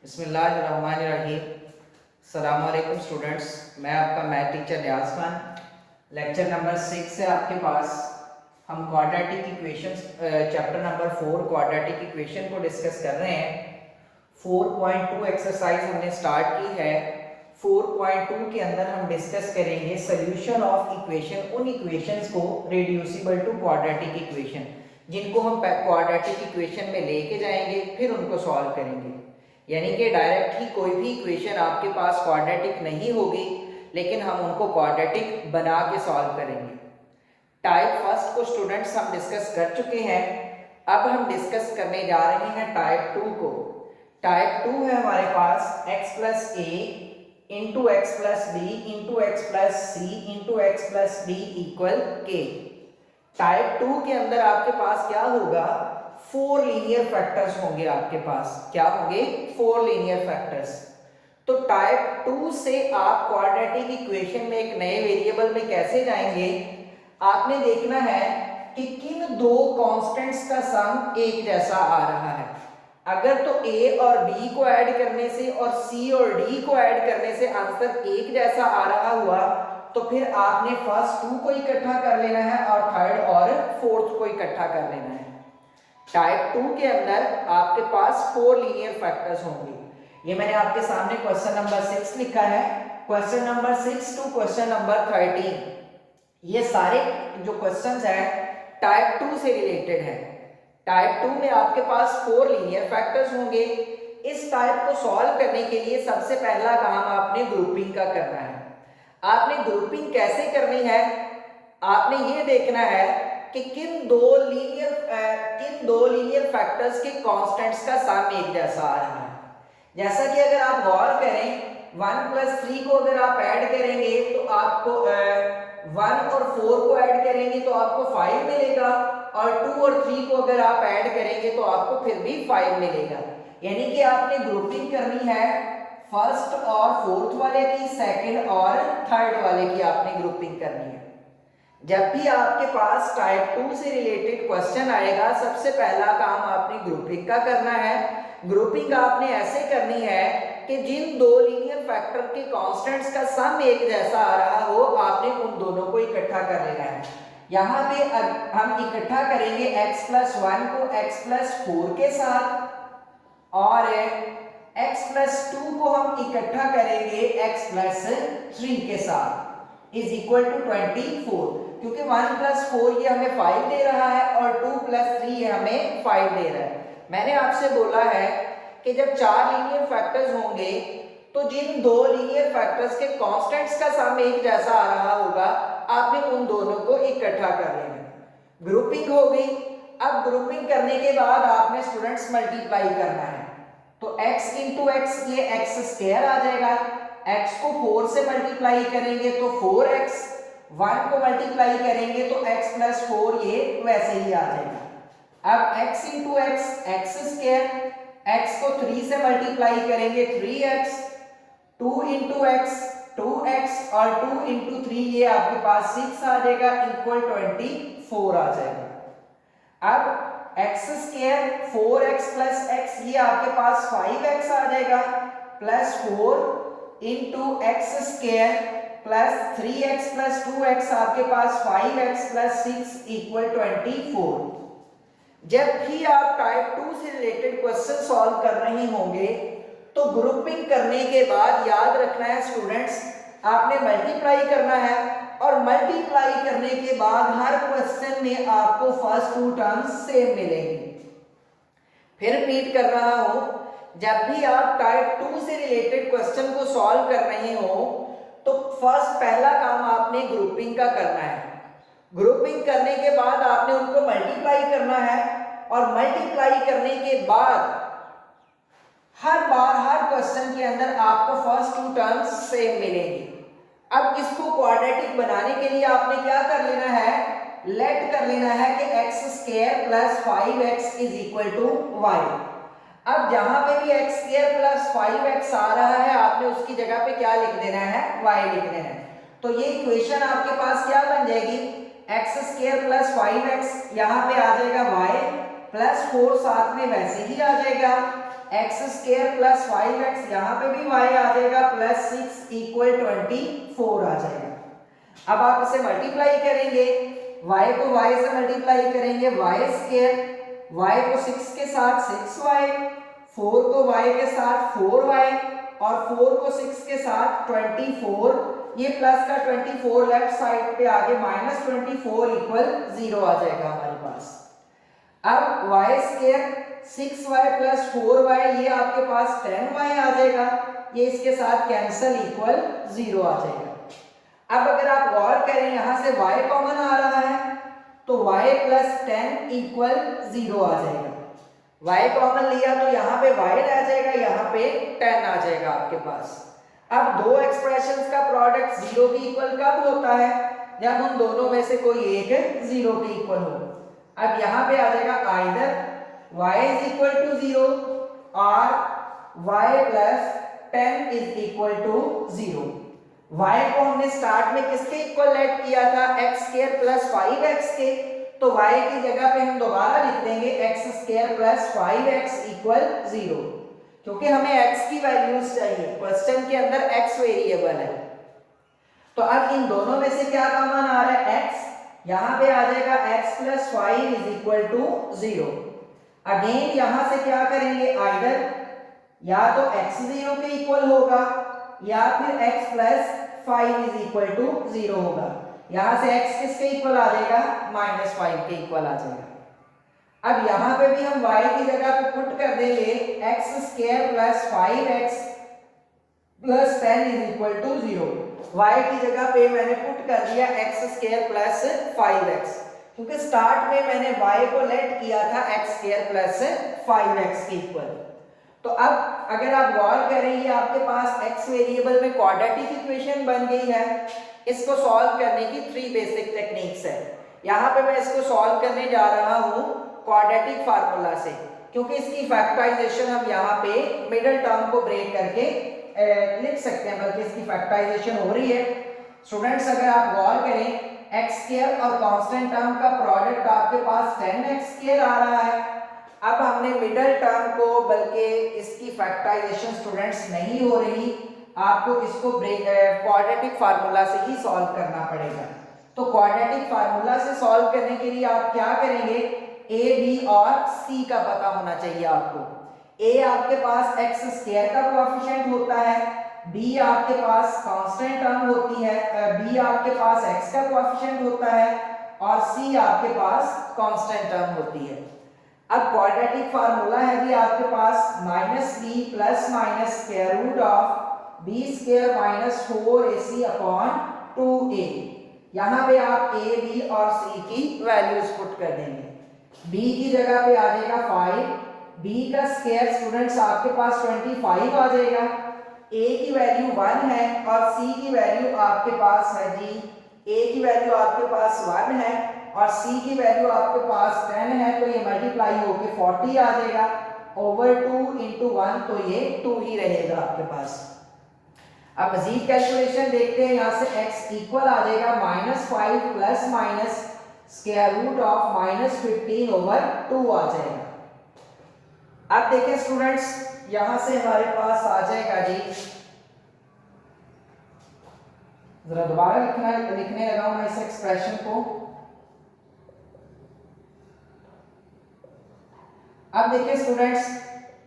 बिस्मिल्लाहिर्रहमानिर्रहीम। अस्सलामुअलैकुम स्टूडेंट्स, मैं आपका मैथ टीचर नियाज़ खान। लेक्चर नंबर 6 से आपके पास हम quadratic equations chapter number 4 quadratic equation को डिस्कस कर रहे हैं। 4.2 एक्सरसाइज हमने स्टार्ट की है। 4.2 के अंदर हम डिस्कस करेंगे सोल्यूशन ऑफ इक्वेशन, उन इक्वेशंस को रिड्यूसिबल टू क्वाड्रेटिक इक्वेशन जिनको हम क्वाड्रेटिक इक्वेशन में लेके जाएंगे, फिर उनको सॉल्व करेंगे। यानी कि डायरेक्ट ही कोई भी इक्वेशन आपके पास क्वाड्रेटिक नहीं होगी, लेकिन हम उनको क्वाड्रेटिक बना के सॉल्व करेंगे। टाइप फर्स्ट को स्टूडेंट्स हम डिस्कस कर चुके हैं। अब हम डिस्कस करने जा रहे हैं टाइप 2 को। टाइप 2 है हमारे पास x plus a into x plus b into x plus c into x plus d equal के। टाइप 2 के अंदर आपके पास क्या होगा? 4 लीनियर फैक्टर्स होंगे आपके पास। क्या होंगे? 4 लीनियर फैक्टर्स। तो टाइप 2 से आप क्वाड्रेटिक इक्वेशन में एक नए वेरिएबल में कैसे जाएंगे? आपने देखना है कि किन दो कांस्टेंट्स का सम एक जैसा आ रहा है। अगर तो a और b को ऐड करने से और c और d को ऐड करने से आंसर एक जैसा आ रहा हुआ, तो फिर आपने फर्स्ट 2 को इकट्ठा कर लेना है और थर्ड और फोर्थ को इकट्ठा कर लेना है। टाइप 2 के अंदर आपके पास 4 लीनियर फैक्टर्स होंगे। ये मैंने आपके सामने क्वेश्चन नंबर 6 लिखा है। Question number 6 to question number 13, ये सारे जो क्वेश्चंस हैं टाइप 2 से रिलेटेड है। टाइप 2 में आपके पास 4 लीनियर फैक्टर्स होंगे। इस टाइप को सॉल्व करने के लिए सबसे पहला काम आपने ग्रुपिंग का करना है। आपने ग्रुपिंग कैसे करनी है? आपने ये देखना है कि किन दो लीनियर फैक्टर्स के कांस्टेंट्स का सम एक जैसा आ रहा है। जैसा कि अगर आप गौर करें, 1 प्लस 3 को अगर आप ऐड करेंगे तो आपको 1 और 4 को ऐड करेंगे तो आपको 5 मिलेगा, और 2 और 3 को अगर आप ऐड करेंगे तो आपको फिर भी 5 मिलेगा। यानी कि आपने ग्रुपिंग करनी है फर्स्ट और फोर्थ वाले की, सेकंड और थर्ड वाले की आपने ग्रुपिंग करनी है। जब भी आपके पास टाइप 2 से रिलेटेड क्वेश्चन आएगा, सबसे पहला काम आपने ग्रुपिंग का करना है। ग्रुपिंग आपने ऐसे करनी है कि जिन दो लीनियर फैक्टर के कांस्टेंट्स का सम एक जैसा आ रहा हो, आपने उन दोनों को इकट्ठा कर लेना है। यहाँ पे हम इकट्ठा करेंगे x प्लस 1 को x प्लस 4 के साथ, और x प्लस 2 को हम इकट्ठा करेंगे x प्लस 3 के साथ, इज इक्वल टू 24। क्योंकि 1 प्लस 4 ये हमें 5 दे रहा है और 2 प्लस 3 ये हमें 5 दे रहा है। मैंने आपसे बोला है कि जब 4 लीनियर फैक्टर्स होंगे तो जिन दो लीनियर फैक्टर्स के कांस्टेंट्स का सम एक जैसा आ रहा होगा, आपने उन दोनों को इकट्ठा कर लेना। ग्रुपिंग हो गई। अब ग्रुपिंग करने के बाद आपने स्टूडेंट्स मल्टीप्लाई करना है। तो x इंटू एक्स, ये x स्क्वायर आ जाएगा। x को 4 से मल्टीप्लाई करेंगे तो 4x, 1 को मल्टीप्लाई करेंगे तो x प्लस 4 ये वैसे ही आ जाएगा। अब x into x, x square, x को 3 से मल्टीप्लाई करेंगे 3x, 2 इंटू एक्स 2x, और 2 इंटू 3 ये आपके पास 6 आ जाएगा, इक्वल 24 आ जाएगा। अब x square 4x plus x, ये आपके पास 5x आ जाएगा, plus 4 into x square plus 3x plus 2x, आपके पास 5x प्लस 6 इक्वल 24। जब भी आप टाइप 2 से रिलेटेड क्वेश्चन सॉल्व कर रहे होंगे तो ग्रुपिंग करने के बाद याद रखना है स्टूडेंट्स, आपने मल्टीप्लाई करना है, और मल्टीप्लाई करने के बाद हर क्वेश्चन में आपको फर्स्ट 2 टर्म्स सेम मिलेंगी। फिर रिपीट कर रहा हूं, जब भी आप टाइप 2 से रिलेटेड क्वेश्चन को सॉल्व कर रहे हो तो फर्स्ट पहला काम आपने ग्रुपिंग का करना है। ग्रुपिंग करने के बाद आपने उनको मल्टीप्लाई करना है, और मल्टीप्लाई करने के बाद हर बार हर क्वेश्चन के अंदर आपको फर्स्ट 2 टर्म्स सेम मिलेंगी। अब इसको क्वाड्रेटिक बनाने के लिए आपने क्या कर लेना है? लेट कर लेना है कि x square plus 5x is equal to y। अब जहां पे भी x स्क्वायर प्लस 5x आ रहा है, आपने उसकी जगह पे क्या लिख देना है? y लिख देना है। तो ये इक्वेशन आपके पास क्या बन जाएगी? x स्क्वायर प्लस 5x, यहाँ पे आ जाएगा y प्लस 4 साथ में वैसे ही आ जाएगा, एक्स स्क्वायर प्लस 5x, यहाँ पे भी y आ जाएगा प्लस 6 इक्वल 24 आ जाएगा। अब आप इसे मल्टीप्लाई करेंगे, y को y से मल्टीप्लाई करेंगे, y स्क्वायर, y को 6 के साथ 6y, 4 को y के साथ 4y और 4 को 6 के साथ 24, ये प्लस का 24 लेफ्ट साइड पे आगे माइनस 24 इक्वल 0 आ जाएगा हमारे पास। अब y square 6y plus 4y, ये आपके पास 10y आ जाएगा, ये इसके साथ कैंसल इक्वल 0 आ जाएगा। अब अगर आप गौर करें यहां से y कॉमन आ रहा है तो y प्लस 10 इक्वल 0 आ जाएगा। y कॉमन लिया तो यहाँ पे y रह जाएगा, यहाँ पे 10 आ जाएगा आपके पास। अब दो एक्सप्रेशंस का प्रोडक्ट 0 के इक्वल कब होता है? जब उन दोनों में से कोई एक 0 के इक्वल हो। अब यहाँ पे आ जाएगा either y is equal to 0 और y plus 10 is equal to 0। y को हमने स्टार्ट में किसके इक्वल लेट किया था? x स्क्वायर प्लस 5x के, तो y की जगह पे हम दोबारा लिख देंगे x square plus 5x equal 0, क्योंकि हमें x की वैल्यूज चाहिए, क्वेश्चन के अंदर x वेरिएबल है। तो अब इन दोनों में से क्या कॉमन आ रहा है? x, यहाँ पे आ जाएगा x plus 5 is equal to 0। Again यहां से क्या करेंगे? आइदर या तो x 0 के इक्वल होगा या फिर x plus 5 is equal to 0 होगा। यहां से x किसके इक्वल आ जाएगा? माइनस 5 के इक्वल आ जाएगा। अब यहां पे भी हम y की जगह पे पुट कर देंगे x square plus 5x plus 10 is equal to 0। y की जगह पे मैंने पुट कर दिया x स्क्वायर प्लस 5x, क्योंकि स्टार्ट में मैंने y को लेट किया था x स्क्वायर प्लस 5x के इक्वल। तो अब अगर आप गौर करें, ये आपके पास x वेरिएबल में क्वाड्रेटिक इक्वेशन बन गई है। इसको सॉल्व करने की 3 बेसिक टेक्निक्स है। यहाँ पे मैं इसको सॉल्व करने जा रहा हूँ क्वाड्रेटिक फार्मूला से, क्योंकि इसकी फैक्टराइजेशन हम यहाँ पे मिडिल टर्म को ब्रेक करके लिख सकते हैं, बल्कि इसकी फैक्टराइजेशन हो रही है। स्टूडेंट्स अगर आप गौर करें, एक्स स्क्वायर और कांस्टेंट टर्म का प्रोडक्ट आपके पास 10x स्क्वायर आ रहा है। अब हमने मिडिल टर्म को, बल्कि इसकी फैक्टराइजेशन स्टूडेंट्स नहीं हो रही, आपको इसको क्वाड्रेटिक फार्मूला से ही सॉल्व करना पड़ेगा। तो क्वाड्रेटिक फार्मूला से सॉल्व करने के लिए आप क्या करेंगे? a, b और c का पता होना चाहिए आपको। a आपके पास x स्क्वायर का कोएफिशिएंट होता है, b आपके पास कांस्टेंट टर्म होती है, b आपके पास x का कोएफिशिएंट होता है और c आपके पास कांस्टेंट टर्म होती है। अब क्वाड्रेटिक फार्मूला है भी आपके पास minus b plus minus square root of b square minus 4ac upon 2a। यहाँ पे आप a, b और c की वैल्यूज पुट कर देंगे। b की जगह पे आ जाएगा 5, b का स्क्वायर स्टूडेंट्स आपके पास 25 आ जाएगा, a की वैल्यू 1 है और c की वैल्यू आपके पास है जी, a की वैल्यू आपके पास 1 है और c की वैल्यू आपके पास 10 है, तो ये मल्टीप्लाई होके 40 आ जाएगा ओवर 2 इंटू 1, तो ये 2 ही रहेगा आपके पास। अब मजीद कैलकुलेशन देखते हैं, यहाँ से x इक्वल आ जाएगा -5 plus minus square root of -15 over 2 आ जाएगा। अब देखिए स्टूडेंट्स, यहां से हमारे पास आ जाएगा जी, जरा दोबारा लिखने लगा हूं मैं इस एक्सप्रेशन को। अब देखिए students,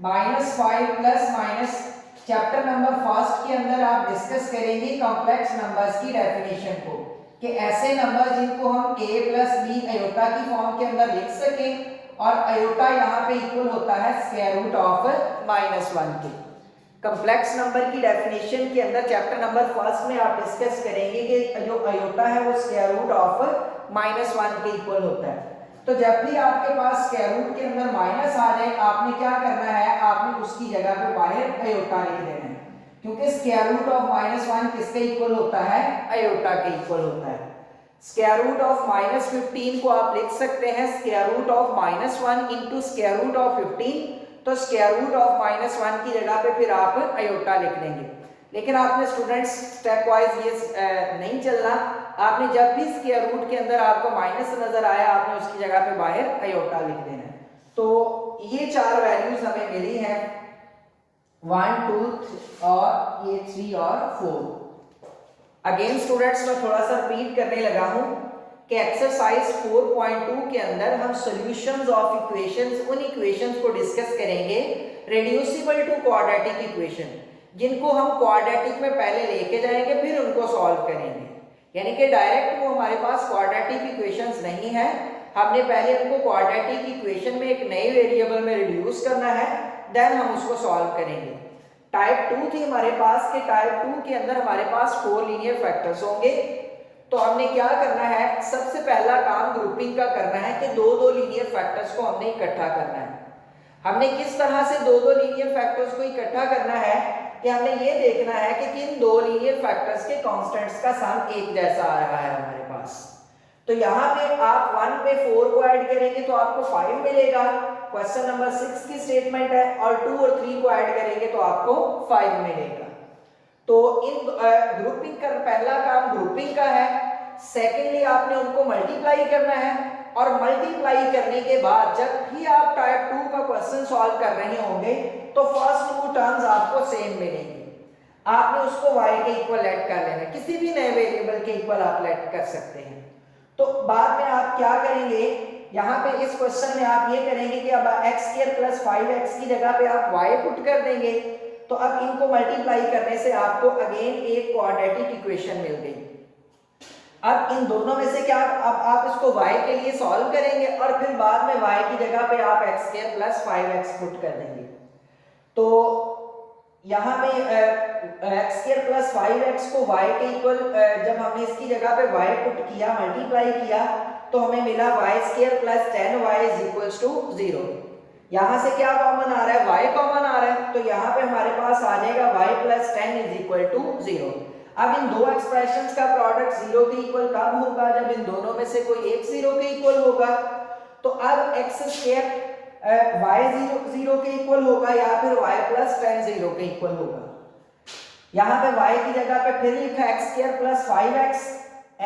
-5 plus minus, chapter number first के अंदर आप डिस्कस करेंगे कॉम्प्लेक्स नंबर्स की डेफिनेशन को, कि ऐसे नंबर जिनको हम a प्लस बी अयोटा की फॉर्म के अंदर लिख सकें और अयोटा यहाँ पे इक्वल होता है स्क्वायर रूट ऑफ -1 के। कॉम्प्लेक्स नंबर की डेफिनेशन के अंदर चैप्टर नंबर फर्स्ट में आप डिस्कस करेंगे कि जो अयोटा है वो स्क्वायर रूट ऑफ -1 के इक्वल होता है। तो जब भी आपके पास स्क्वायर रूट के अंदर माइनस आ जाए, आपने क्या करना है? आपने उसकी जगह पे बाहर अयोटा लिख देना है, क्योंकि स्क्वायर रूट ऑफ -1 किसके इक्वल होता है? अयोटा के इक्वल होता है। स्क्वायर रूट ऑफ -15 को आप लिख सकते हैं square root of -1 into square root of 15, तो स्क्वायर रूट ऑफ -1 की जगह पे फिर आप अयोटा लिख देंगे। लेकिन आपने स्टूडेंट्स स्टेप वाइज ये नहीं चलना, आपने जब भी स्क्वायर रूट के अंदर आपको माइनस नजर आया, आपने उसकी जगह पे बाहर अयोटा लिख देना है। तो ये 4 वैल्यूज हमें मिली हैं 1 2 और ये 3 और 4। अगेन स्टूडेंट्स मैं थोड़ा सा रिपीट करने लगा हूं कि एक्सरसाइज 4.2 के अंदर हम सॉल्यूशंस ऑफ इक्वेशंस, उन इक्वेशंस को डिस्कस करेंगे रेड्यूसिबल टू क्वाड्रेटिक इक्वेशन, जिनको हम क्वाड्रेटिक में पहले लेके जाएंगे फिर उनको सॉल्व करेंगे। यानी कि डायरेक्ट वो हमारे पास क्वाड्रेटिक इक्वेशंस नहीं है, हमने पहले उनको क्वाड्रेटिक इक्वेशन में एक नए वेरिएबल में रिड्यूस करना है, देन हम उसको सॉल्व करेंगे। टाइप 2 थी हमारे पास कि टाइप 2 के अंदर हमारे पास 4 लीनियर फैक्टर्स होंगे। तो हमने क्या करना है, सबसे पहला काम ग्रुपिंग का करना है कि दो दो लीनियर फैक्टर्स को हमने इकट्ठा करना है। हमने किस तरह से दो दो लीनियर फैक्टर्स को इकट्ठा करना है कि हमने ये देखना है कि किन दो लीनियर फैक्टर्स के कांस्टेंट्स का सम एक जैसा आ रहा है हमारे पास। तो यहाँ पे आप 1 पे 4 को ऐड करेंगे तो आपको 5 मिलेगा, क्वेश्चन नंबर 6 की स्टेटमेंट है, और 2 और 3 को ऐड करेंगे तो आपको 5 मिलेगा। तो इन ग्रुपिंग का पहला काम ग्रुपिंग का है। सेकेंडली आपने उनको मल्टीप्लाई करना है, और मल्टीप्लाई करने के बाद जब भी आप टाइप 2 का क्वेश्चन सॉल्व कर रहे होंगे तो फर्स्ट 2 टर्म्स आपको सेम मिलेंगी। आपने उसको y के इक्वल लेट कर लेना है, किसी भी नए वेरिएबल के इक्वल आप लेट कर सकते हैं। तो बाद में आप क्या करेंगे, यहाँ पे इस क्वेश्चन में आप ये करेंगे कि अब x² + 5x की जगह पे आप y पुट कर देंगे। तो अब इनको मल्टीप्लाई करने से आपको अगेन एक क्वाड्रेटिक इक्वेशन मिल गई। अब इन दोनों में से क्या, अब आप इसको y के लिए सॉल्व करेंगे और फिर बाद में y की जगह पे आप x² + 5x पुट कर देंगे। तो यहाँ पे x² + 5x को y के इक्वल, जब हमने इसकी जगह पे y पुट किया, मल्टीप्लाई किया, तो हमें मिला y² + 10y = 0। यहाँ से क्या कॉमन आ रहा है, y कॉमन आ रहा है, तो यहाँ पे हमारे पास आ जाएगा y + 10 = 0। अब इन दो एक्सप्रेशंस का प्रोडक्ट 0 के इक्वल कब होगा, जब इन दोनों में से कोई एक 0 के इक्वल होगा। तो अब x² y 0 के इक्वल होगा या फिर y + 10 0 के इक्वल होगा। यहाँ पे y की जगह पे फिर लिखा x² + 5x,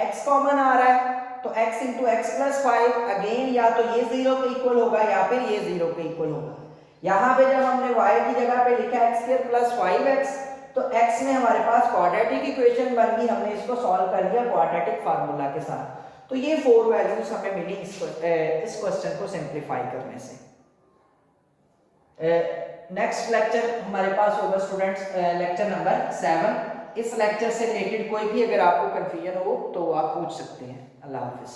x कॉमन आ रहा है, तो x × x + 5 अगेन या तो ये 0 के इक्वल होगा या फिर ये 0 के इक्वल होगा। यहाँ पे जब हमने y की जगह पे लिखा x² + 5x, तो x में हमारे पास क्वाड्रेटिक इक्वेशन बन गई, हमने इसको सॉल्व कर लिया क्वाड्रेटिक फार्मूला के साथ। तो ये 4 वैल्यूज हमें मिली इस क्वेश्चन को सिंप्लीफाई करने से। नेक्स्ट लेक्चर हमारे पास होगा स्टूडेंट्स लेक्चर नंबर 7। इस लेक्चर से रिलेटेड कोई भी अगर आपको कंफ्यूजन हो तो आप पूछ सकते हैं। अल्लाह हाफिज़।